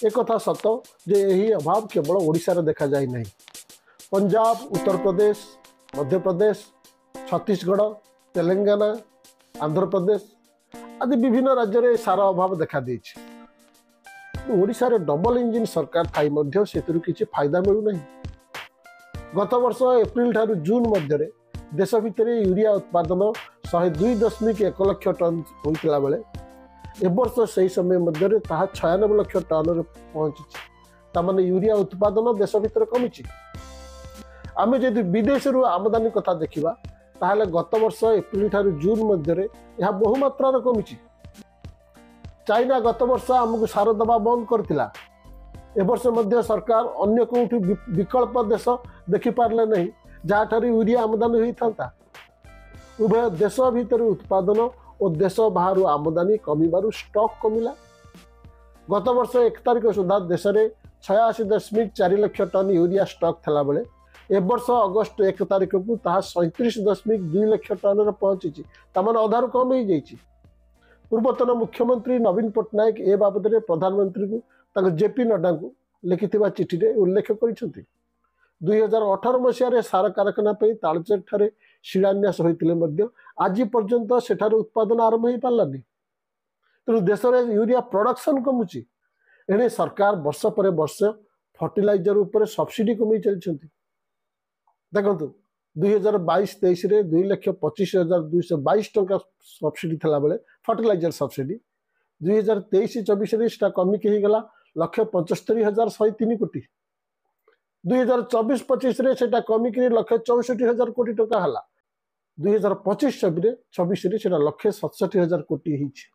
एक कथा सत जे यही अभाव केवल ओडिशा रे देखा जाए नहीं। पंजाब, उत्तर प्रदेश, मध्य प्रदेश, छत्तीसगढ़, तेलंगाना, आंध्र प्रदेश आदि विभिन्न राज्य में सार अभाव देखा देछि। ओडिशा रे डबल इंजिन सरकार थाई मध्य सेतुरु किछि फायदा मिलु नहीं। गत वर्ष एप्रिल ठारू जून मध्य देश भितर यूरिया उत्पादन 102.1 लाख टन होता बेले एवर्ष से समय मध्य 96 लाख टन पहुंची। तामाने यूरिया उत्पादन देश भितर कमी। आमे जदि विदेश आमदानी कथा देखा ताहले गत वर्ष एप्रिल ठारू जून मध्य यह बहुमात्रा कमी। चाइना गत वर्ष आमको सार दबा बंद करथिला। ए वर्ष मध्य सरकार अन्य कोठी विकल्प देश देखि पारले नहीं जहाँ ठारू यूरिया आमदानी होता। उभय देश भितर उत्पादन और देश बाहर आमदानी कमिबारु स्टॉक कमिला। गत वर्ष 1 तारिख सुधा देश में 86.4 लाख टन यूरिया स्टॉक थला बेले ए वर्ष अगस्त 1 तारिख को 37.2 लाख टन पहुंची। तामाने अधारु कम हो जाइए। पूर्वतन मुख्यमंत्री नवीन पट्टनायक ए बाबद में प्रधानमंत्री को जेपी नड्डा को लिखि चिठी रे उल्लेख कर 2018 मसीह सार कारखाना तालचेर ठारे शिलान्यास होते आज पर्यंत सेठार उत्पादन आरंभ हो पारानी। तेणु देश में यूरिया प्रोडक्शन कमुची। एणे सरकार वर्ष पर वर्ष फर्टिलाइजर उपर सब्सिडी कमी चलती। देखो 2022-23 रे 2,25,222 टंका सब्सिडी थला बेले फर्टिलाइजर सब्सिडी 2023-24 कमी के गला 1,75,103 कोटी। 2024-25 रे सेटा कमी के 1,64,000 कोटी टंका हला। 2025-26 रे 1,67,000 कोटी हिची।